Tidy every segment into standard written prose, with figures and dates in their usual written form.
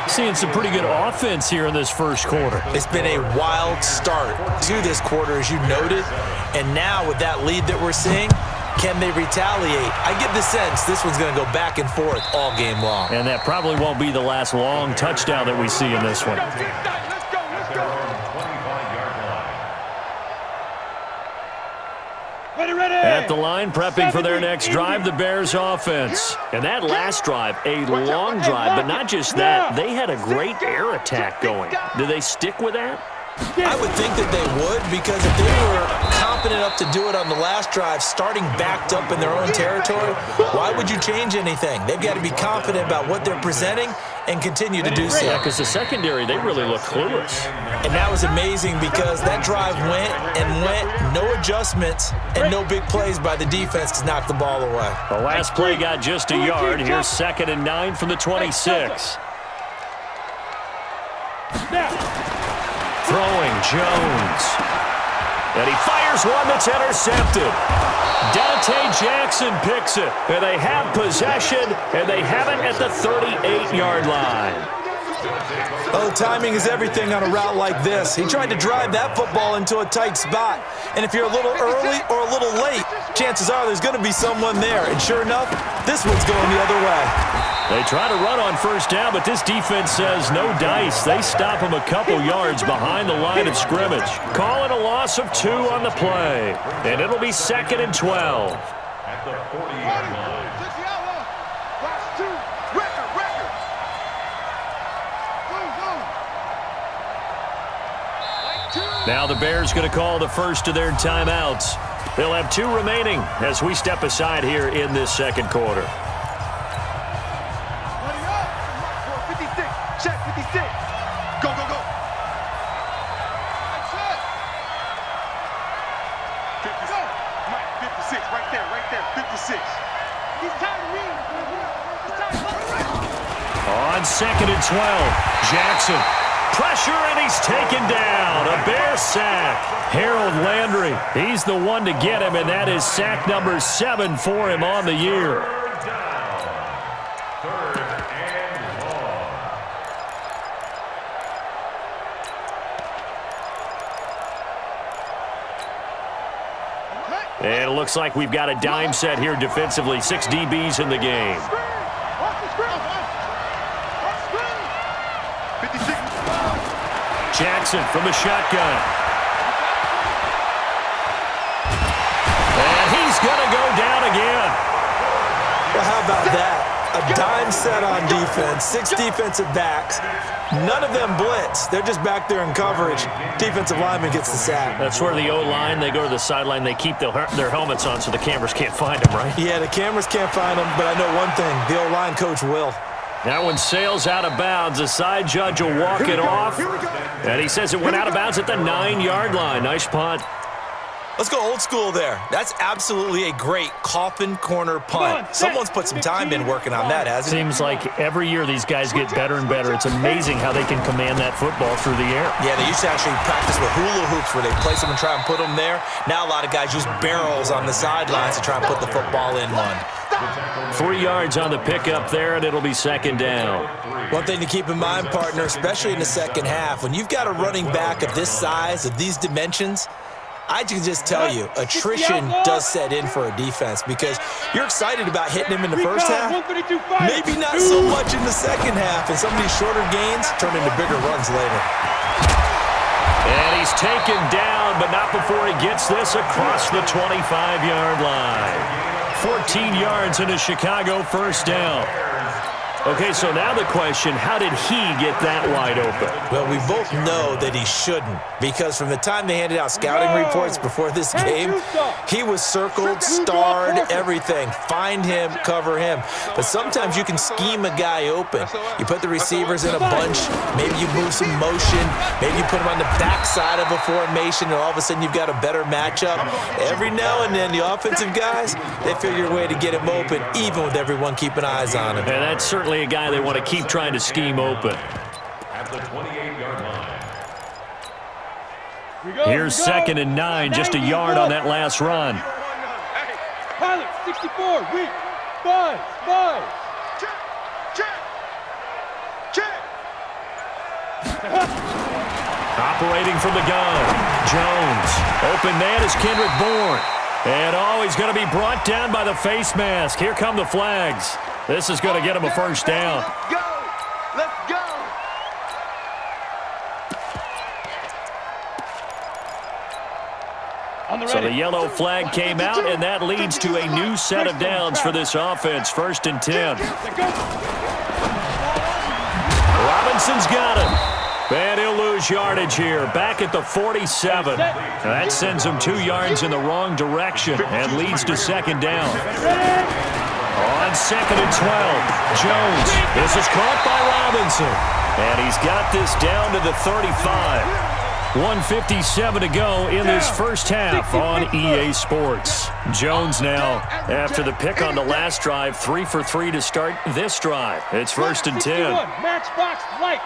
Seeing some pretty good offense here in this first quarter. It's been a wild start to this quarter, as you noted. And now with that lead that we're seeing, can they retaliate? I get the sense this one's going to go back and forth all game long. And that probably won't be the last long touchdown that we see in this one. At the line, prepping for their next drive, the Bears offense. And that last drive, a long drive, but not just that. They had a great air attack going. Do they stick with that? I would think that they would, because if they were confident enough to do it on the last drive, starting backed up in their own territory, why would you change anything? They've got to be confident about what they're presenting and continue to do so. Yeah, because the secondary, they really look clueless. And that was amazing because that drive went and went, no adjustments and no big plays by the defense to knock the ball away. The last play got just a yard. Here's 2nd and 9 from the 26. Throwing Jones. And he fires one that's intercepted. Dante Jackson picks it. And they have possession, and they have it at the 38-yard line. Oh, timing is everything on a route like this. He tried to drive that football into a tight spot. And if you're a little early or a little late, chances are there's going to be someone there. And sure enough, this one's going the other way. They try to run on first down, but this defense says no dice. They stop him a couple yards behind the line of scrimmage. Calling a loss of 2 on the play. And it'll be 2nd and 12. At the 40-yard line. Now the Bears going to call the first of their timeouts. They'll have 2 remaining as we step aside here in this second quarter. 56, check 56. Go, go, go. 56, right there, 56. He's tired of me. On 2nd and 12, Jackson. Pressure, and he's taken down. A Bear sack. Harold Landry, he's the one to get him, and that is sack number 7 for him on the year. And it looks like we've got a dime set here defensively. 6 DBs in the game. Jackson from the shotgun. And he's going to go down again. Well, how about that? A dime set on defense, 6 defensive backs. None of them blitz. They're just back there in coverage. Defensive lineman gets the sack. That's where the O-line, they go to the sideline, they keep their helmets on so the cameras can't find them, right? Yeah, the cameras can't find them, but I know one thing. The O-line coach will. That one sails out of bounds. The side judge will walk it off. And he says it went out of bounds at the 9-yard line. Nice punt. Let's go old school there. That's absolutely a great coffin corner punt. Someone's put some time in working on that, hasn't it? Seems like every year these guys get better and better. It's amazing how they can command that football through the air. Yeah, they used to actually practice with hula hoops where they place them and try and put them there. Now a lot of guys use barrels on the sidelines to try and put the football in one. 3 yards on the pickup there, and it'll be 2nd down. One thing to keep in mind, partner, especially in the second half, when you've got a running back of this size, of these dimensions, I can just tell you, attrition does set in for a defense because you're excited about hitting him in the first half, maybe not so much in the second half, and some of these shorter gains turn into bigger runs later. And he's taken down, but not before he gets this across the 25-yard line. 14 yards and a Chicago first down. Okay, so now the question, how did he get that wide open? Well, we both know that he shouldn't because from the time they handed out scouting reports before this game, he was circled, starred, everything. Find him, cover him. But sometimes you can scheme a guy open. You put the receivers in a bunch. Maybe you move some motion. Maybe you put him on the backside of a formation, and all of a sudden you've got a better matchup. Every now and then, the offensive guys, they figure a way to get him open, even with everyone keeping eyes on him. And that's certainly a guy they want to keep trying to scheme open. At the 28-yard line. Here's 2nd and 9, just a yard on that last run. Hey, pilot, 64, weak, 5. Check, check, check. Operating from the gun, Jones. Open man is Kendrick Bourne. And, he's going to be brought down by the face mask. Here come the flags. This is going to get him a first down. Let's go. Let's go. So the yellow flag came out, and that leads to a new set of downs for this offense. 1st and 10. Robinson's got him. And he'll lose yardage here. Back at the 47. That sends him 2 yards in the wrong direction and leads to 2nd down. On 2nd and 12, Jones. This is caught by Robinson. And he's got this down to the 35. 1:57 to go in this first half on EA Sports. Jones now, after the pick on the last drive, 3 for 3 to start this drive. It's 1st and 10. Matchbox lights.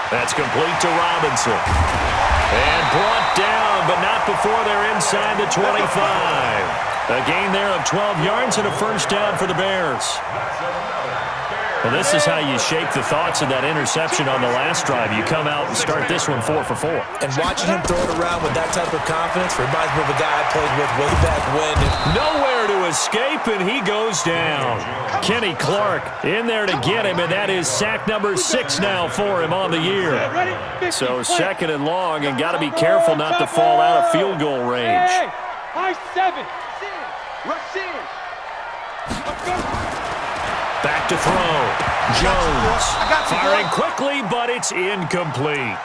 That's complete to Robinson. And brought down, but not before they're inside the 25. A gain there of 12 yards and a first down for the Bears. Well, this is how you shake the thoughts of that interception on the last drive. You come out and start this one 4 for 4. And watching him throw it around with that type of confidence reminds me of a guy I played with way back when. Nowhere to escape, and he goes down. Kenny Clark in there to get him, and that is sack number 6 now for him on the year. So 2nd and long, and got to be careful not to fall out of field goal range. High 7. Rush in. Let's go. Back to throw. Jones firing quickly, but it's incomplete.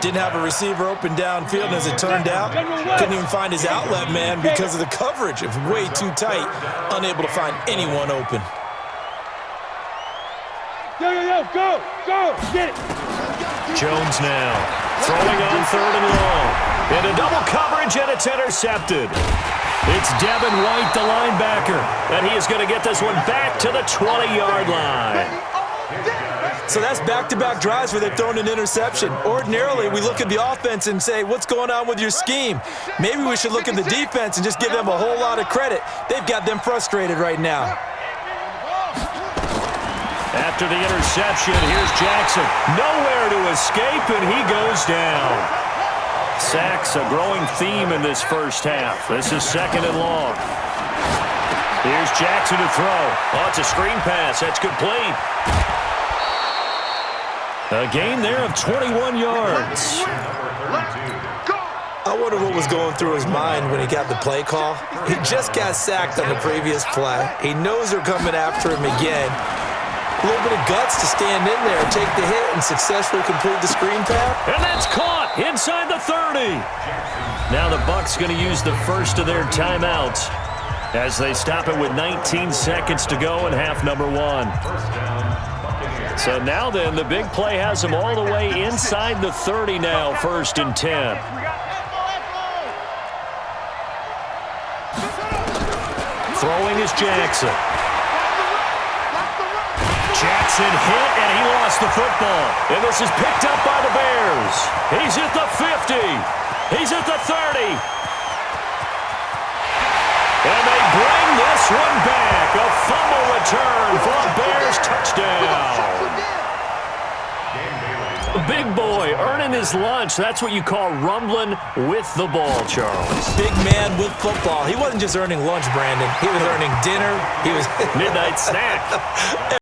Didn't have a receiver open downfield, and as it turned out, couldn't even find his outlet man because of the coverage. It was way too tight, unable to find anyone open. Go, get it. Jones now throwing on 3rd and long. Into double coverage, and it's intercepted. It's Devin White, the linebacker, and he is going to get this one back to the 20-yard line. So that's back-to-back drives where they've thrown an interception. Ordinarily, we look at the offense and say, what's going on with your scheme? Maybe we should look at the defense and just give them a whole lot of credit. They've got them frustrated right now. After the interception, here's Jackson. Nowhere to escape, and he goes down. Sacks, a growing theme in this first half. This is 2nd and long. Here's Jackson to throw. Oh, it's a screen pass. That's complete. A gain there of 21 yards. I wonder what was going through his mind when he got the play call. He just got sacked on the previous play. He knows they're coming after him again. A little bit of guts to stand in there, take the hit, and successfully complete the screen pass. And that's caught inside the 30. Now the Bucs going to use the first of their timeouts as they stop it with 19 seconds to go in half number 1. So now then, the big play has them all the way inside the 30 now, 1st and 10. Throwing is Jackson. Jackson hit, and he lost the football. And this is picked up by the Bears. He's at the 50. He's at the 30. And they bring this one back. A fumble return for a Bears touchdown. Big boy earning his lunch. That's what you call rumbling with the ball, Charles. Big man with football. He wasn't just earning lunch, Brandon. He was earning dinner. He was midnight snack.